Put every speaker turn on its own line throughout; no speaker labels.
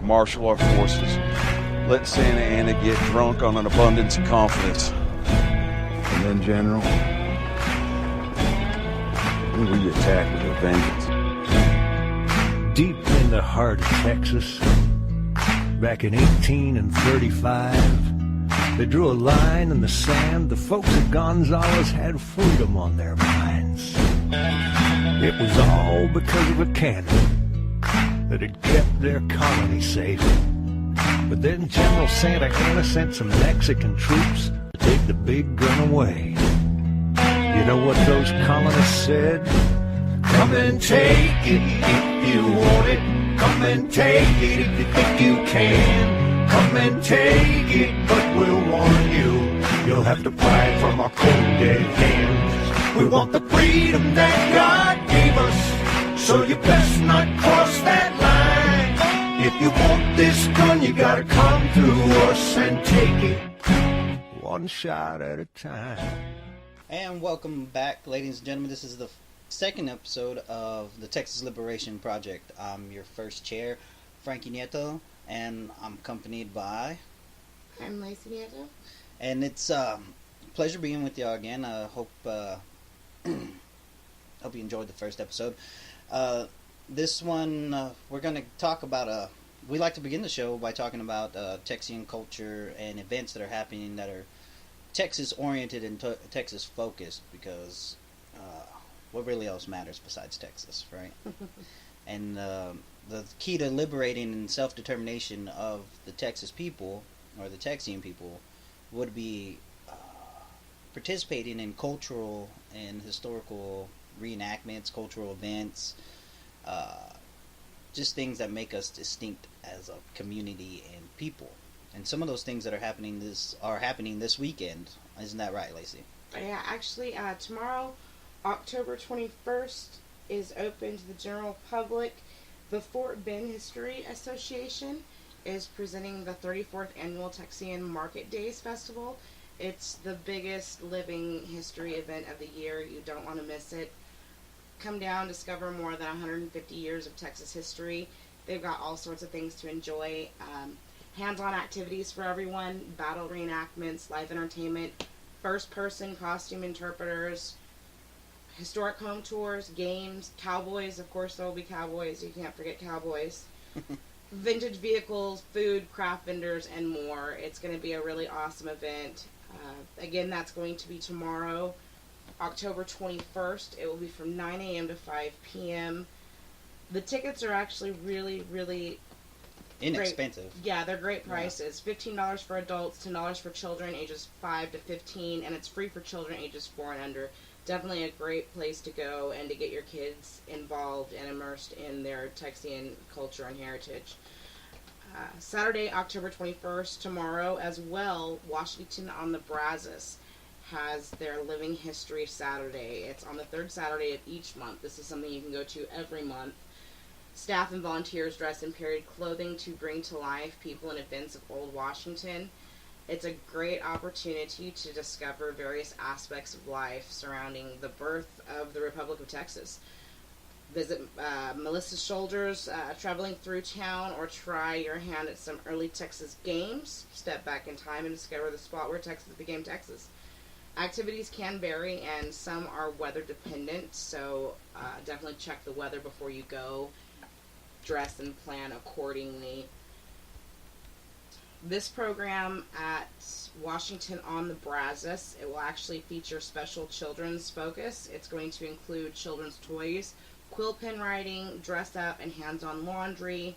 marshal our forces, let Santa Anna get drunk on an abundance of confidence. And then, General, we attack with a vengeance.
Deep in the heart of Texas, back in 1835, they drew a line in the sand. The folks at Gonzales had freedom on their minds. It was all because of a cannon that had kept their colony safe. But then General Santa Anna sent some Mexican troops to take the big gun away. You know what those colonists said? Come and take it if you want it. Come and take it if you think you can. Come and take it, but we'll warn you, you'll have to pry from our cold dead hands. We want the freedom that God gave us, so you best not cross that line. If you want this gun, you gotta come through us and take it one shot at a time.
And welcome back, ladies and gentlemen. This is the second episode of the Texas Liberation Project. I'm your first chair, Frankie Nieto, and I'm accompanied by...
I'm Lacie Nieto.
And it's a pleasure being with y'all again. I hope you enjoyed the first episode. This one, we're going to talk about... we like to begin the show by talking about Texian culture and events that are happening that are Texas-oriented and Texas-focused, because what really else matters besides Texas, right? And the key to liberating and self-determination of the Texas people, or the Texian people, would be participating in cultural and historical reenactments, cultural events, just things that make us distinct as a community and people. And some of those things that are happening this weekend. Isn't that right, Lacie?
Yeah, actually, tomorrow, October 21st, is open to the general public. The Fort Bend History Association is presenting the 34th Annual Texian Market Days Festival. It's the biggest living history event of the year. You don't want to miss it. Come down, discover more than 150 years of Texas history. They've got all sorts of things to enjoy. Hands-on activities for everyone, battle reenactments, live entertainment, first-person costume interpreters, historic home tours, games, cowboys. Of course, there will be cowboys. You can't forget cowboys. Vintage vehicles, food, craft vendors, and more. It's going to be a really awesome event. Again, that's going to be tomorrow, October 21st. It will be from 9 a.m. to 5 p.m. The tickets are actually really, really
inexpensive.
Great. Yeah, they're great prices. Yeah. $15 for adults, $10 for children ages 5 to 15, and it's free for children ages 4 and under. Definitely a great place to go and to get your kids involved and immersed in their Texian culture and heritage. Saturday, October 21st, tomorrow as well, Washington on the Brazos has their Living History Saturday. It's on the third Saturday of each month. This is something you can go to every month. Staff and volunteers dress in period clothing to bring to life people and events of Old Washington. It's a great opportunity to discover various aspects of life surrounding the birth of the Republic of Texas. Visit Melissa's Shoulders traveling through town, or try your hand at some early Texas games. Step back in time and discover the spot where Texas became Texas. Activities can vary, and some are weather dependent, so definitely check the weather before you go. Dress and plan accordingly. This program at Washington on the Brazos, it will actually feature special children's focus. It's going to include children's toys, quill pen writing, dress up, and hands-on laundry.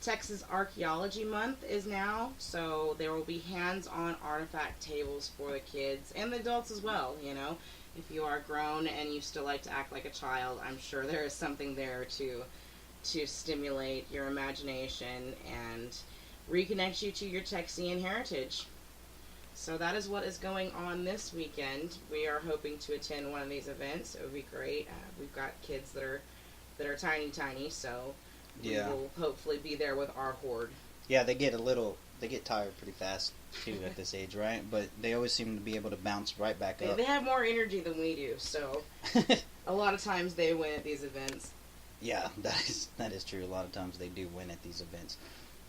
Texas Archaeology Month is now, so there will be hands-on artifact tables for the kids and the adults as well, you know. If you are grown and you still like to act like a child, I'm sure there is something there to stimulate your imagination and reconnect you to your Texian heritage. So that is what is going on this weekend. We are hoping to attend one of these events. It would be great. We've got kids that are tiny, so we will hopefully be there with our horde.
Yeah, they get tired pretty fast too at this age, right? But they always seem to be able to bounce right back up.
They have more energy than we do, so a lot of times they win at these events.
Yeah, that is true. A lot of times they do win at these events.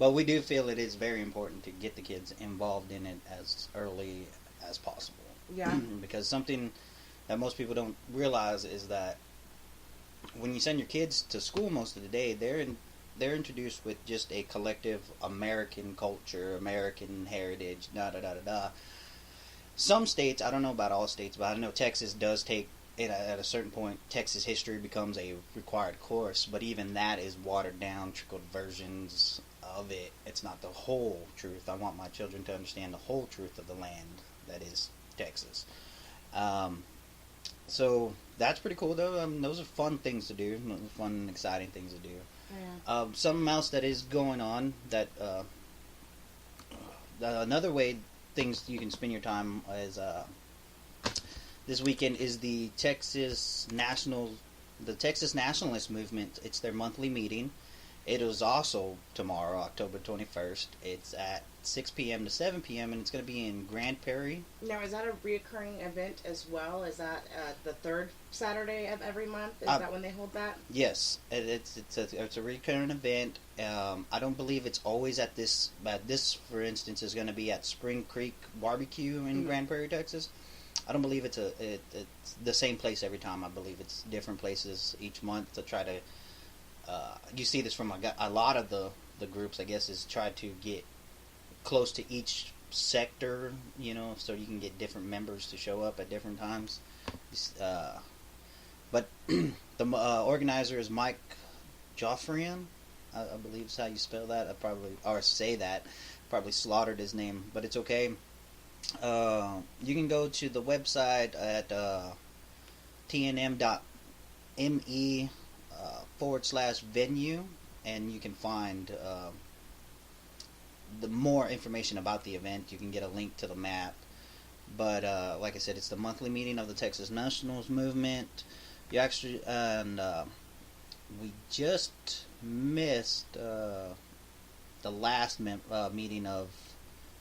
But we do feel it is very important to get the kids involved in it as early as possible.
Yeah.
Because something that most people don't realize is that when you send your kids to school most of the day, they're introduced with just a collective American culture, American heritage, da da da da da. Some states, I don't know about all states, but I know Texas does take it at a certain point. Texas history becomes a required course, but even that is watered down, trickled versions of it. It's not the whole truth. I want my children to understand the whole truth of the land that is Texas. So that's pretty cool, though. Those are fun things to do, fun, exciting things to do.
Yeah.
Something else that is going on that another way things you can spend your time is this weekend is the Texas Nationalist Movement. It's their monthly meeting. It is also tomorrow, October 21st. It's at 6 p.m. to 7 p.m. and it's going to be in Grand Prairie.
Now, is that a reoccurring event as well? Is that the third Saturday of every month? Is that when they hold that?
Yes, it's a recurring event. I don't believe it's always at this. This, for instance, is going to be at Spring Creek Barbecue in Grand Prairie, Texas. I don't believe it's the same place every time. I believe it's different places each month to try to. You see this from a lot of the groups, I guess, is try to get close to each sector, so you can get different members to show up at different times. But the organizer is Mike Joffrian, I believe is how you spell that. Probably slaughtered his name, but it's okay. You can go to the website at tnm.me /venue, and you can find the more information about the event. You can get a link to the map. But like I said, it's the monthly meeting of the Texas Nationals Movement. We just missed the last meeting of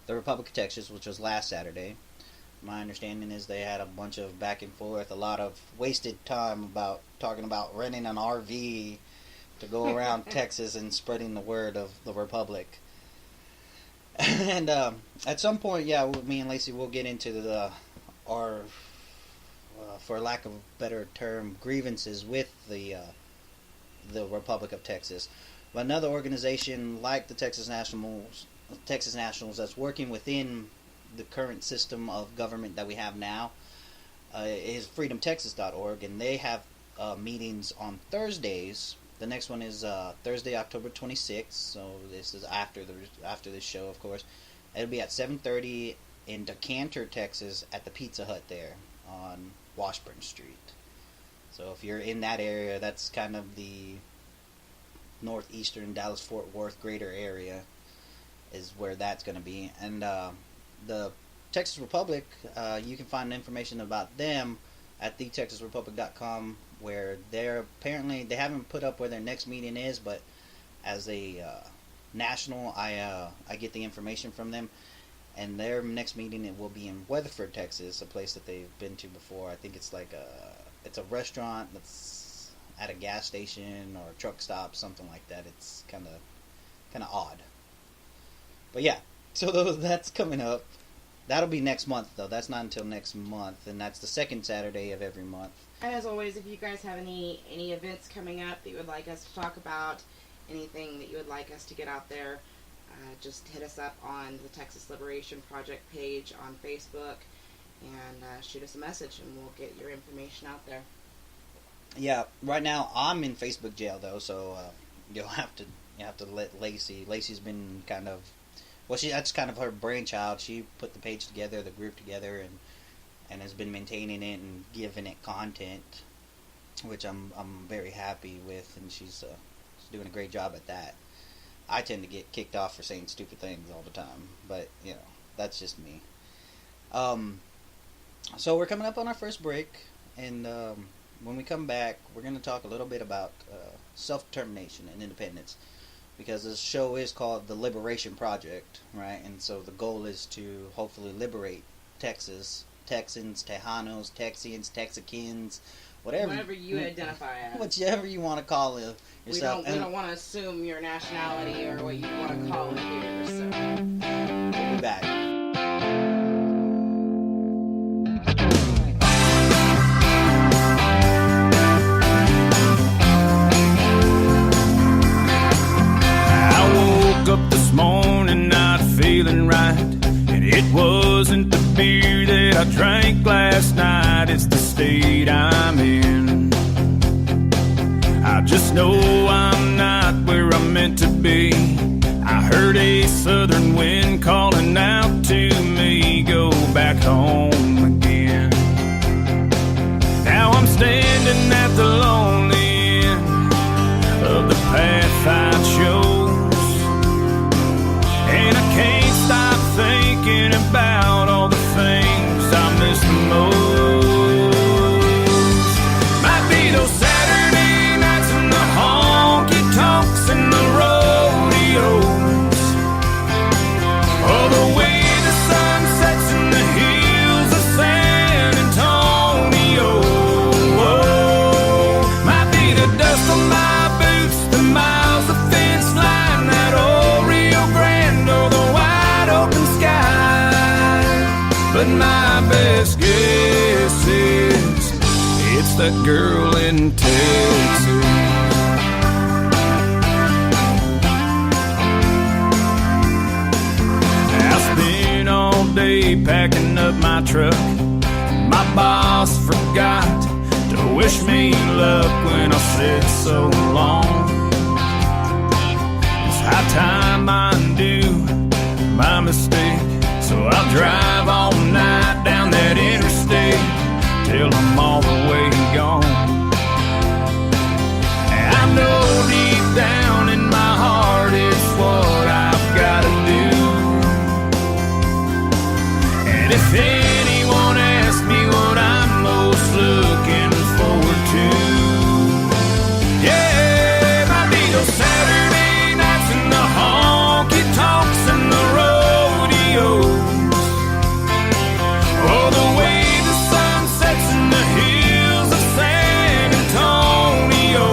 the Republic of Texas, which was last Saturday. My understanding is they had a bunch of back and forth, a lot of wasted time about talking about renting an RV to go around Texas and spreading the word of the Republic. And at some point, me and Lacie will get into our, for lack of a better term, grievances with the Republic of Texas. But another organization like the Texas Nationals that's working within the current system of government that we have now is freedomtexas.org, and they have meetings on Thursdays. The next one is Thursday, October 26th, so this is after this show, of course. It'll be at 7:30 in Decanter, Texas, at the Pizza Hut there on Washburn Street. So if you're in that area, that's kind of the northeastern Dallas-Fort Worth greater area is where that's going to be. And the Texas Republic, you can find information about them at thetexasrepublic.com, where they haven't put up where their next meeting is, but as a national, I get the information from them, and their next meeting will be in Weatherford, Texas, a place that they've been to before. I think it's it's a restaurant that's at a gas station or a truck stop, something like that. It's kind of odd, but yeah. So that's coming up. That'll be next month, though. That's not until next month, and that's the second Saturday of every month.
And as always, if you guys have any events coming up that you would like us to talk about, anything that you would like us to get out there, just hit us up on the Texas Liberation Project page on Facebook and shoot us a message, and we'll get your information out there.
Yeah, right now I'm in Facebook jail, though, so you'll have to let Lacie. Lacie's been kind of. Well, that's kind of her brainchild. She put the page together, the group together, and has been maintaining it and giving it content, which I'm very happy with, and she's doing a great job at that. I tend to get kicked off for saying stupid things all the time, but that's just me. So we're coming up on our first break, and when we come back, we're going to talk a little bit about self-determination and independence. Because this show is called The Liberation Project, right? And so the goal is to hopefully liberate Texas, Texans, Tejanos, Texians, Texicans,
whatever you identify as.
Whichever you want to call it yourself.
We don't want to assume your nationality or what you want to call it here. So
we'll be back.
Up this morning not feeling right, and it wasn't the beer that I drank last night, it's the state I'm in. I just know I'm not where I'm meant to be. I heard a southern wind calling out to me, go back home again. Now I'm standing at the lonely end of the path I chose, and I can't stop thinking about all the things I miss the most. Might be those Saturday nights and the honky tonks and the rodeos, or the way the sun sets in the hills of San Antonio. Might be the dust on my boots, the miles of fence line, that old Rio Grande, or the wide open sky. But my best guess is it's that girl in Texas. I spent all day packing up my truck. My boss forgot to wish me luck when I said so long. It's high time I undo my mistake, so I'll drive all night down that interstate till I'm all the way gone. And I know deep down in my heart it's what I've gotta do. And if anyone asks me what I'm most looking forward to, yeah, might be those Saturday nights and the honky tonks and the rodeos, or the way the sun sets in the hills of San Antonio.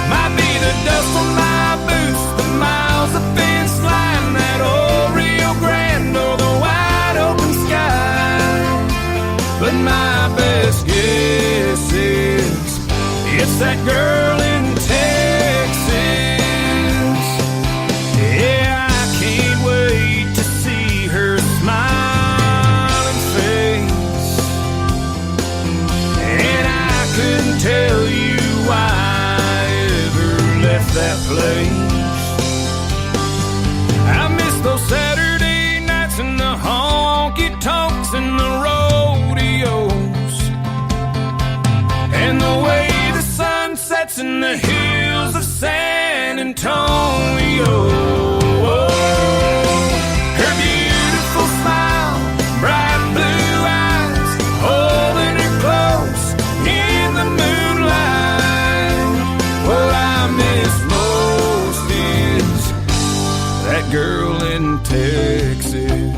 Might be the dust on my boots, the miles of fence line, that old Rio Grande, or the wide open sky. But my best guess is it's that girl in Texas. Yeah, I can't wait to see her smiling face, and I couldn't tell you why I ever left that place. I miss those Saturday nights and the honky tonks and the rodeos, and the way the sun sets in the hills of San Antonio. Her beautiful smile, bright blue eyes, holding her close in the moonlight. What I miss most is that girl in Texas.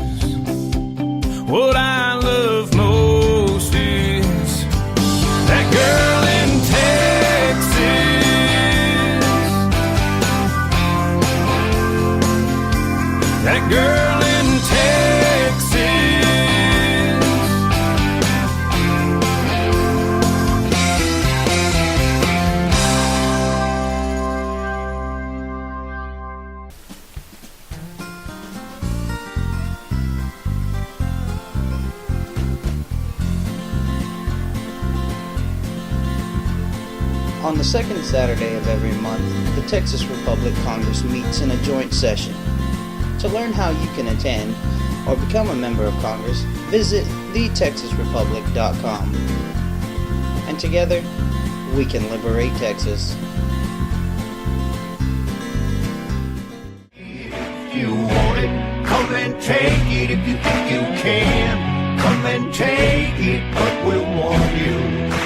What I love most is that girl in Texas. That girl in Texas.
On the second Saturday of every month, the Texas Republic Congress meets in a joint session. To learn how you can attend or become a member of Congress, visit thetexasrepublic.com. And together, we can liberate Texas.
If you want it, come and take it. If you think you can, come and take it. But we'll warn you,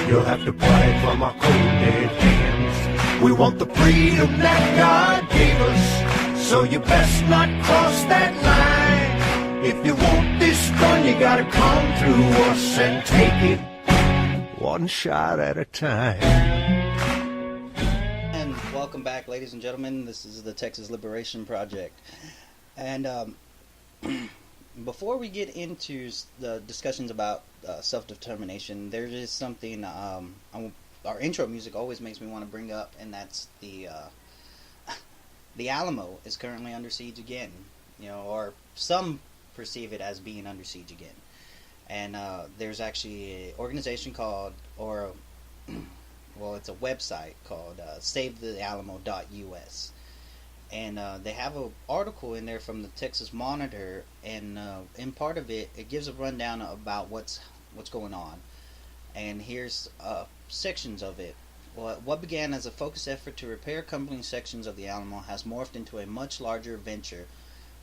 you'll have to buy it from our cold dead hands. We want the freedom that God gave us, so you best not cross that line. If you want this gun, you gotta come through us and take it. one shot at a time.
And welcome back, ladies and gentlemen. This is the Texas Liberation Project. And before we get into the discussions about self-determination, there is something our intro music always makes me want to bring up, and that's the Alamo is currently under siege again. Or some perceive it as being under siege again. And there's actually an organization called, it's a website called SaveTheAlamo.us. And they have an article in there from the Texas Monitor, and in part of it, it gives a rundown about what's going on. And here's sections of it. What began as a focused effort to repair crumbling sections of the Alamo has morphed into a much larger venture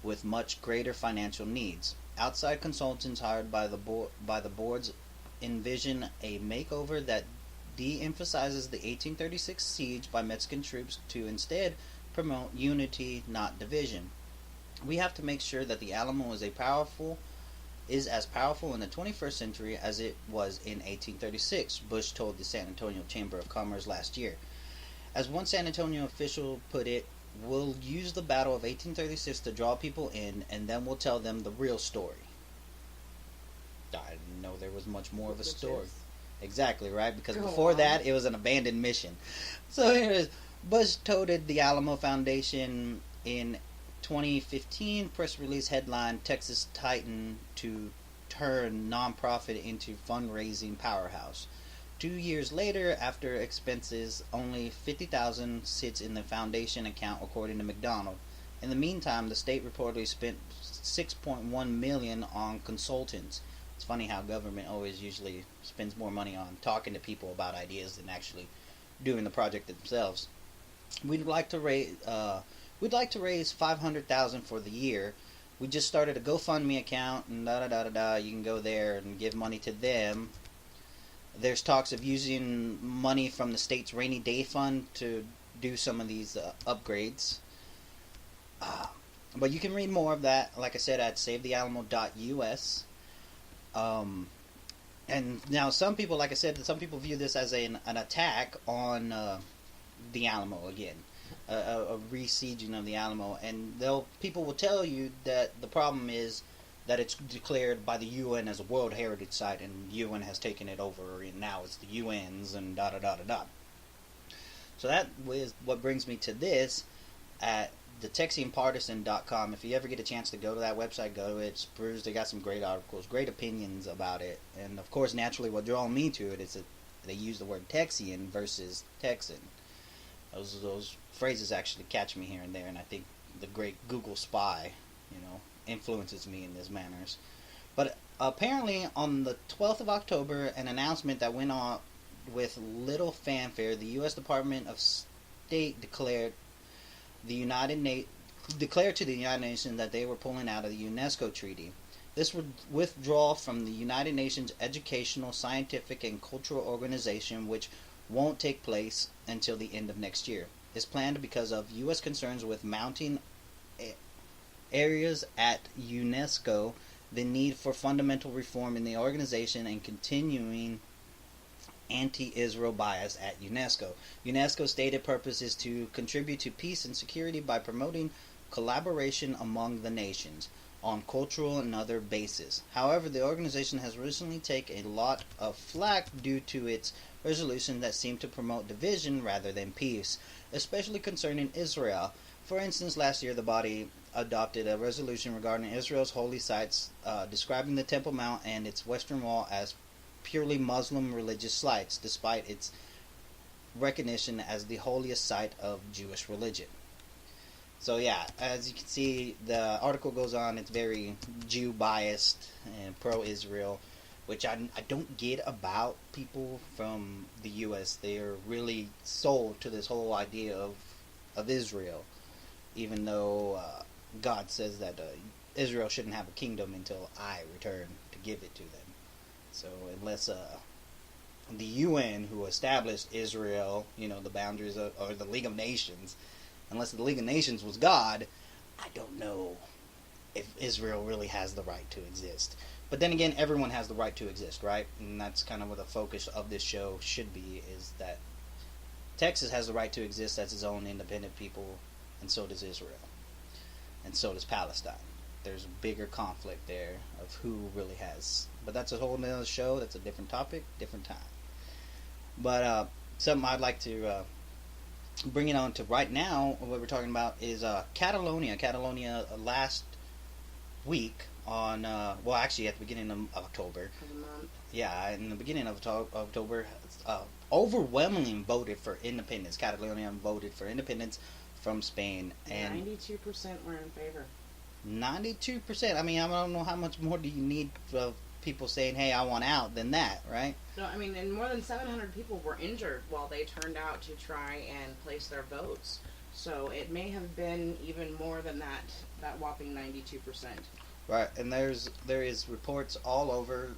with much greater financial needs. Outside consultants hired by the boards envision a makeover that de-emphasizes the 1836 siege by Mexican troops to instead promote unity, not division. We have to make sure that the Alamo is as powerful in the 21st century as it was in 1836, Bush told the San Antonio Chamber of Commerce last year. As one San Antonio official put it, "We'll use the battle of 1836 to draw people in, and then we'll tell them the real story." I didn't know there was much more of a story. Exactly, right? Because before that, it was an abandoned mission. So here it is. Bush touted the Alamo Foundation in 2015 press release headline, "Texas Titan to turn nonprofit into fundraising powerhouse." 2 years later, after expenses, only $50,000 sits in the foundation account, according to McDonald. In the meantime, the state reportedly spent $6.1 million on consultants. It's funny how government always usually spends more money on talking to people about ideas than actually doing the project themselves. We'd like to raise $500,000 for the year. We just started a GoFundMe account, and You can go there and give money to them. There's talks of using money from the state's rainy day fund to do some of these upgrades. But you can read more of that, like I said, at SaveTheAlamo.us. And now some people, like I said, some people view this as an attack on the Alamo again. A re-sieging of the Alamo. And people will tell you that the problem is that it's declared by the UN as a World Heritage Site, and the UN has taken it over, and now it's the UN's, and So that is what brings me to this at the TexianPartisan.com. If you ever get a chance to go to that website, go to it. Spruce, they got some great articles, great opinions about it. And of course, naturally, what drew me to it is that they use the word Texian versus Texan. Those phrases actually catch me here and there, and I think the great Google spy, influences me in these manners. But apparently on the 12th of October, an announcement that went on with little fanfare, the U.S. Department of State declared to the United Nations that they were pulling out of the UNESCO treaty. This withdrawal from the United Nations Educational, Scientific, and Cultural Organization, which won't take place until the end of next year, is planned because of U.S. concerns with mounting areas at UNESCO, the need for fundamental reform in the organization, and continuing anti-Israel bias at UNESCO. UNESCO's stated purpose is to contribute to peace and security by promoting collaboration among the nations on cultural and other bases. However, the organization has recently taken a lot of flack due to its resolution that seem to promote division rather than peace, especially concerning Israel. For instance, last year the body adopted a resolution regarding Israel's holy sites, describing the Temple Mount and its Western Wall as purely Muslim religious sites, despite its recognition as the holiest site of Jewish religion. So yeah, as you can see, the article goes on. It's very Jew-biased and pro-Israel, which I don't get about people from the U.S. They are really sold to this whole idea of Israel, even though God says that Israel shouldn't have a kingdom until I return to give it to them. So unless the UN, who established Israel, the boundaries or the League of Nations, unless the League of Nations was God, I don't know if Israel really has the right to exist. But then again, everyone has the right to exist, right? And that's kind of what the focus of this show should be, is that Texas has the right to exist as its own independent people, and so does Israel. And so does Palestine. There's a bigger conflict there of who really has. But that's a whole nother show. That's a different topic, different time. But something I'd like to bring it on to right now, what we're talking about is Catalonia. Catalonia last week on, well, actually at the beginning of October. Yeah, in the beginning of October, overwhelmingly voted for independence. Catalonia voted for independence from Spain. And
92% were in favor.
92%. I mean, I don't know how much more do you need of people saying, hey, I want out, than that, right?
No, I mean, and more than 700 people were injured while they turned out to try and place their votes. So it may have been even more than that whopping 92%.
Right, and there is reports all over,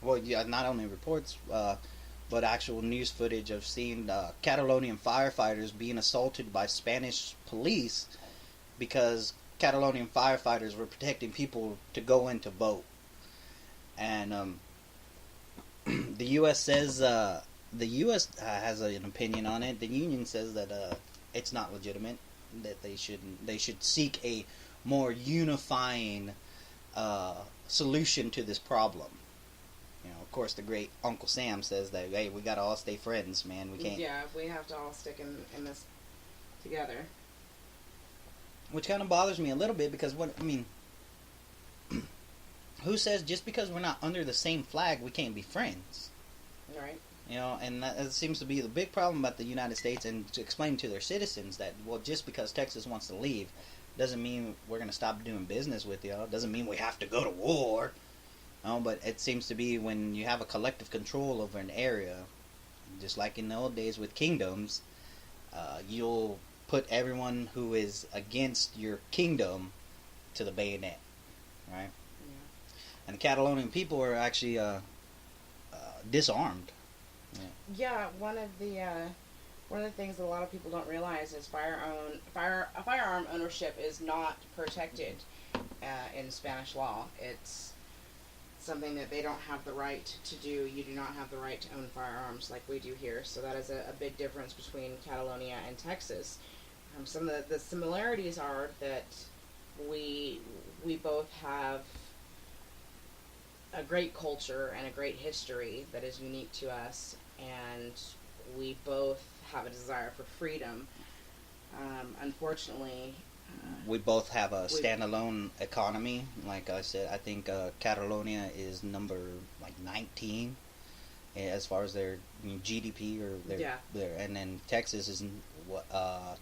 well, yeah, not only reports, but actual news footage of seeing Catalonian firefighters being assaulted by Spanish police because Catalonian firefighters were protecting people to go in to vote. And the U.S. says the U.S. has an opinion on it. The Union says that it's not legitimate. That they should seek a more unifying solution to this problem. You know, of course, the great Uncle Sam says that, hey, we gotta all stay friends, man. We can't.
Yeah, we have to all stick in this together.
Which kind of bothers me a little bit, because who says just because we're not under the same flag we can't be friends?
Right.
You know, and that seems to be the big problem about the United States, and to explain to their citizens that, well, just because Texas wants to leave doesn't mean we're going to stop doing business with y'all. Doesn't mean we have to go to war. No, but it seems to be when you have a collective control over an area, just like in the old days with kingdoms, you'll put everyone who is against your kingdom to the bayonet, right? Yeah. And the Catalonian people are actually disarmed.
Yeah, one of the things that a lot of people don't realize is firearm ownership is not protected in Spanish law. It's something that they don't have the right to do. You do not have the right to own firearms like we do here. So that is a big difference between Catalonia and Texas. Some of the similarities are that we both have a great culture and a great history that is unique to us, and we both have a desire for freedom. Unfortunately,
we both have a standalone economy. Like I said, I think Catalonia is number 19 as far as their GDP or their, and then Texas is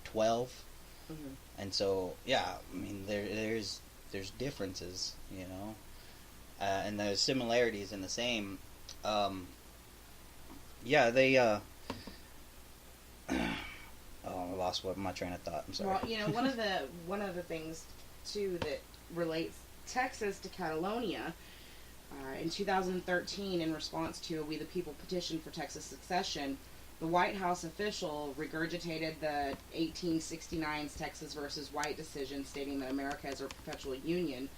12. Mm-hmm. And so I mean there's differences, you know, and there's similarities in the same. They I lost my train of thought. I'm sorry.
Well, you know, one of the things too that relates Texas to Catalonia, in 2013, in response to a We the People petition for Texas secession, the White House official regurgitated the 1869's Texas versus White decision, stating that America is a perpetual union,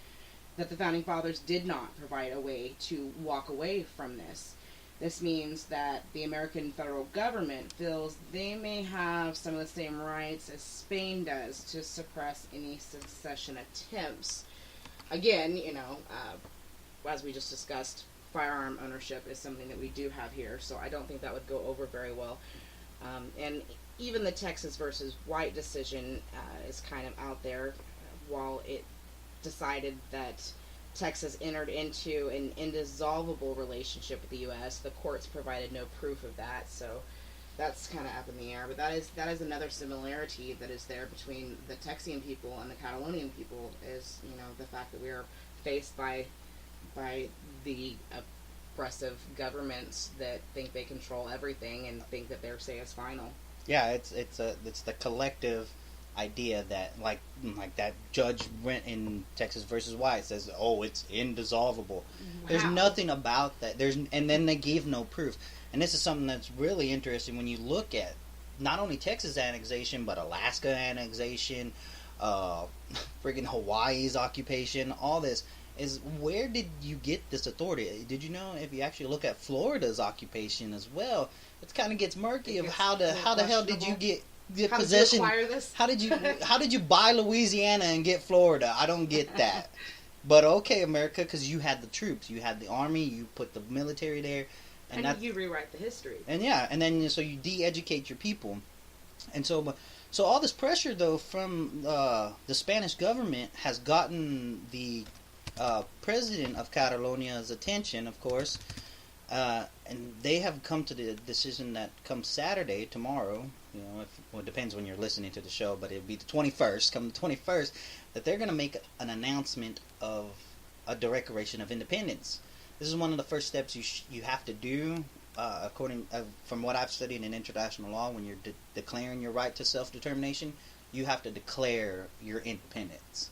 that the Founding Fathers did not provide a way to walk away from this. This means that the American federal government feels they may have some of the same rights as Spain does to suppress any secession attempts. Again, you know, as we just discussed, firearm ownership is something that we do have here, so I don't think that would go over very well. And even the Texas versus White decision is kind of out there. While it decided that Texas entered into an indissoluble relationship with the U.S., the courts provided no proof of that, so that's kind of up in the air. But that is another similarity that is there between the Texian people and the Catalonian people, is, you know, the fact that we are faced by the oppressive governments that think they control everything and think that their say is final.
Yeah, it's the collective idea that like that judge went in Texas versus White says, oh, it's indissoluble. Wow. There's nothing about that. And then they gave no proof. And this is something that's really interesting when you look at not only Texas annexation but Alaska annexation, friggin' Hawaii's occupation, all this. is where did you get this authority? Did you know if you actually look at Florida's occupation as well, it kind of gets murky of how the hell did you get
how
possession?
Did you acquire this?
How did you buy Louisiana and get Florida? I don't get that. But okay, America, because you had the troops, you had the army, you put the military there,
and you rewrite the history.
And yeah, and then so you de-educate your people, and so all this pressure though from the Spanish government has gotten the president of Catalonia's attention, of course, and they have come to the decision that come Saturday, tomorrow, you know, it depends when you're listening to the show, but it'll be the 21st, come the 21st, that they're going to make an announcement of a declaration of independence. This is one of the first steps you have to do, from what I've studied in international law. When you're declaring your right to self-determination, you have to declare your independence.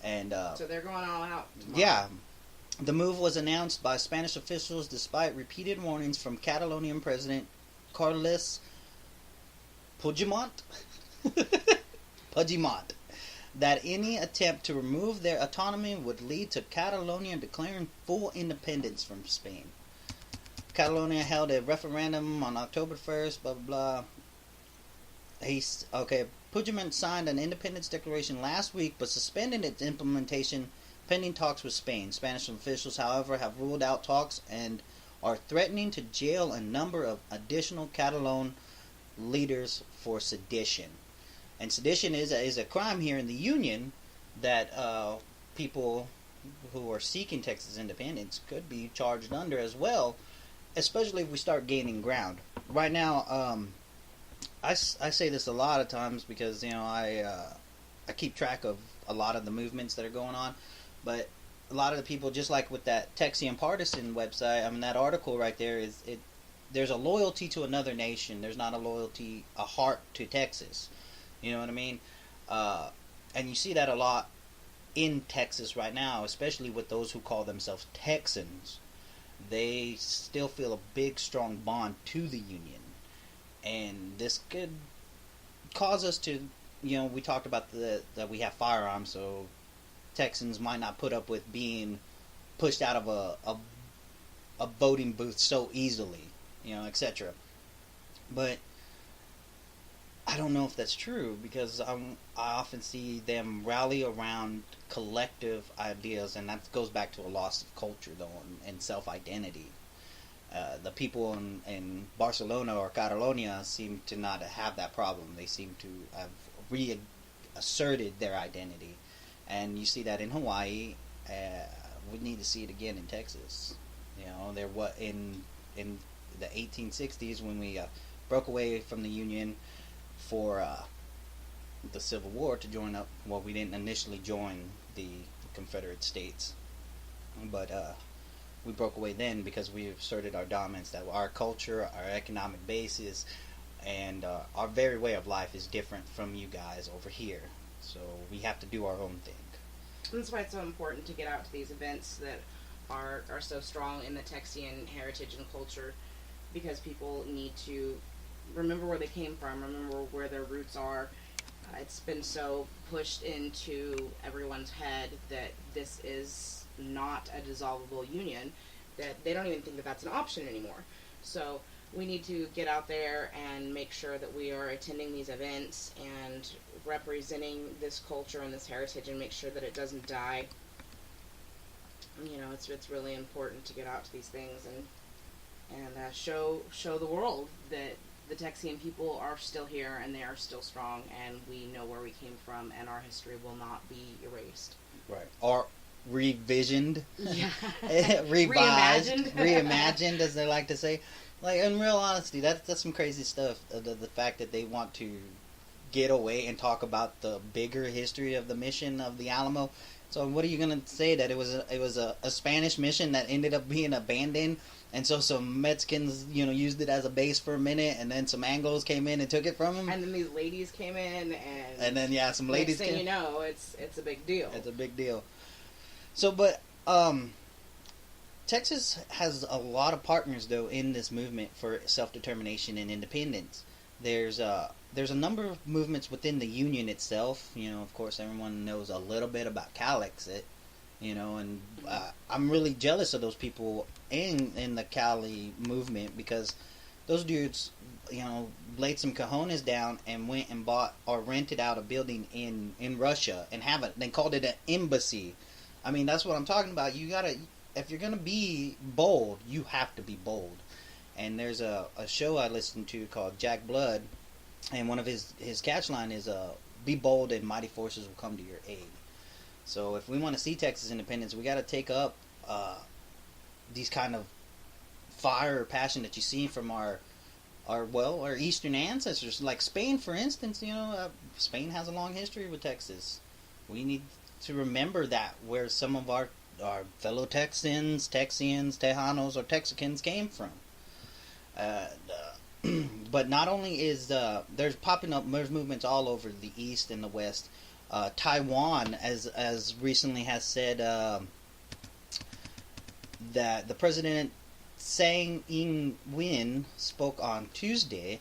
And
so they're going all out tomorrow.
Yeah. The move was announced by Spanish officials despite repeated warnings from Catalonian President Carles Puigdemont that any attempt to remove their autonomy would lead to Catalonia declaring full independence from Spain. Catalonia held a referendum on October 1st, blah, blah, blah. Puigdemont signed an independence declaration last week, but suspended its implementation pending talks with Spain. Spanish officials, however, have ruled out talks and are threatening to jail a number of additional Catalan leaders for sedition. And sedition is a crime here in the Union that people who are seeking Texas independence could be charged under as well, especially if we start gaining ground. Right now, I say this a lot of times because, you know, I keep track of a lot of the movements that are going on, but a lot of the people, just like with that Texian partisan website, I mean, that article right there there's a loyalty to another nation. There's not a heart to Texas. You know what I mean? And you see that a lot in Texas right now, especially with those who call themselves Texans. They still feel a big, strong bond to the Union. And this could cause us to, you know, we talked about that we have firearms, so Texans might not put up with being pushed out of a voting booth so easily, you know, etc. But I don't know if that's true, because I often see them rally around collective ideas, and that goes back to a loss of culture, though, and self-identity. The people in Barcelona or Catalonia seem to not have that problem. They seem to have reasserted their identity. And you see that in Hawaii. We need to see it again in Texas. You know, in the 1860s, when we broke away from the Union for the Civil War to join up. Well, we didn't initially join the Confederate States, but we broke away then because we asserted our dominance, that our culture, our economic basis, and our very way of life is different from you guys over here. So we have to do our own thing.
That's why it's so important to get out to these events that are so strong in the Texian heritage and culture, because people need to remember where they came from, remember where their roots are. It's been so pushed into everyone's head that this is not a dissolvable union that they don't even think that that's an option anymore. So we need to get out there and make sure that we are attending these events and representing this culture and this heritage, and make sure that it doesn't die. You know, it's really important to get out to these things and show the world that the Texian people are still here and they are still strong, and we know where we came from, and our history will not be erased.
Right. Or revisioned.
Yeah.
Revised. Reimagined, as they like to say. Like, in real honesty, that's some crazy stuff. The fact that they want to get away and talk about the bigger history of the mission of the Alamo. So what are you going to say, that it was a Spanish mission that ended up being abandoned? And so some Mexicans, you know, used it as a base for a minute, and then some Anglos came in and took it from them.
And then these ladies came in, and
then some ladies
next thing you know, it's a big deal.
It's a big deal. So, but Texas has a lot of partners, though, in this movement for self-determination and independence. There's a number of movements within the Union itself. You know, of course, everyone knows a little bit about Texit, And I'm really jealous of those people in the Cali movement, because those dudes, laid some cojones down and went and bought or rented out a building in Russia and they called it an embassy. I mean, that's what I'm talking about. If you're gonna be bold, you have to be bold. And there's a show I listened to called Jack Blood, and one of his catchline is be bold and mighty forces will come to your aid. So if we want to see Texas independence, we got to take up these kind of fire or passion that you see from our eastern ancestors. Like Spain, for instance, Spain has a long history with Texas. We need to remember that, where some of our fellow Texans, Texians, Tejanos, or Texicans came from. But not only is there's movements all over the east and the west. Taiwan, as recently has said, that the president Tsang Ing-wen spoke on Tuesday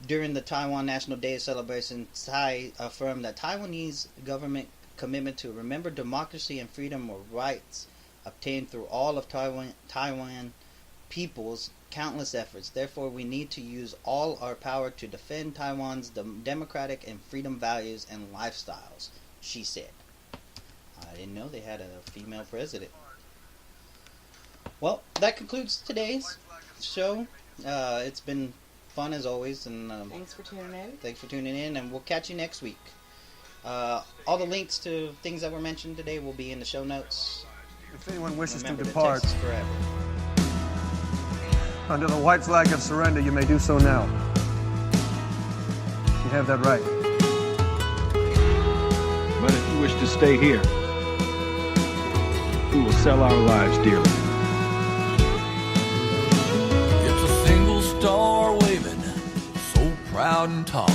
during the Taiwan National Day celebration. Tsai affirmed that Taiwanese government commitment to remember democracy and freedom or rights obtained through all of Taiwan people's countless efforts. Therefore, we need to use all our power to defend Taiwan's democratic and freedom values and lifestyles, she said. I didn't know they had a female president. Well, that concludes today's show. It's been fun as always, and
thanks for tuning in.
And we'll catch you next week. All the links to things that were mentioned today will be in the show notes.
If anyone wishes
Remember
to depart
Texas forever.
under the white flag of surrender, you may do so now. You have that right.
But if you wish to stay here, we will sell our lives dearly.
It's a single star waving, so proud and tall.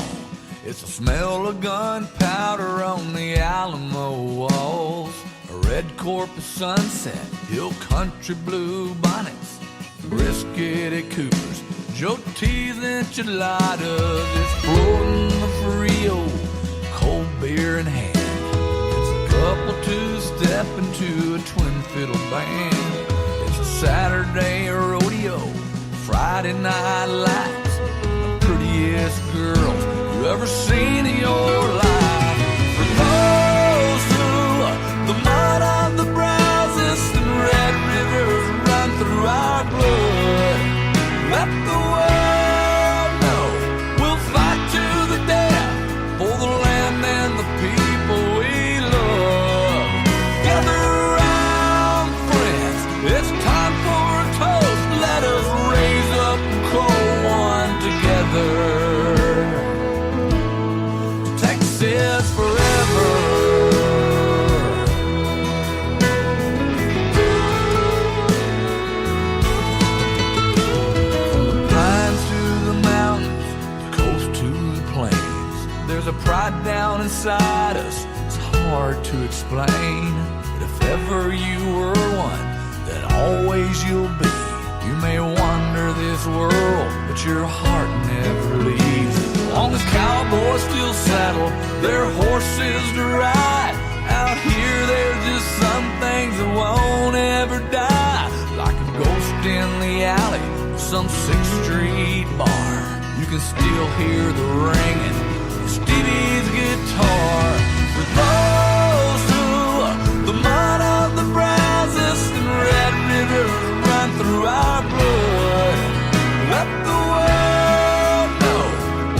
It's the smell of gunpowder on the Alamo walls. A red Corpus sunset, hill country blue bonnets, brisket at Cooper's, Joe T's enchiladas. It's floating the Frio, cold beer in hand. It's a couple two-step into a twin fiddle band. It's a Saturday rodeo, Friday night lights, the prettiest girls you ever seen in your life. For those who the mud on the browsest and red rivers run through our blood, let the world know we'll fight to the death for the land and the people we love. Gather around, friends, it's time for a toast. Let us raise up and call one together. Texas forever. From the pines to the mountains, the coast to the plains, there's a pride down inside us, it's hard to explain. But if ever you were one, then always you'll be. You may wander this world, but your heart never leaves. As long as cowboys still saddle their horses to ride, out here there's just some things that won't ever die. Like a ghost in the alley of some 6th Street bar, you can still hear the ringing of Stevie's guitar. For those who the mud of the browsest and red rivers run through our blood, let the world know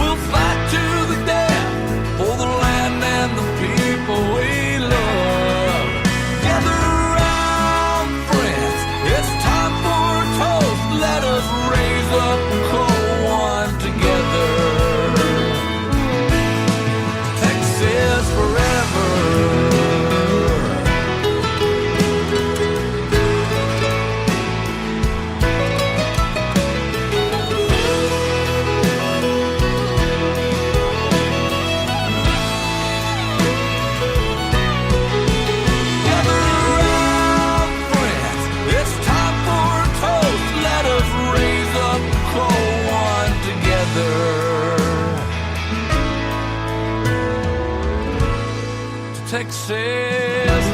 we'll fight to the death for the land and the people we love. Gather around, friends, it's time for a toast. Let us raise up and call one together. Texas forever. Texas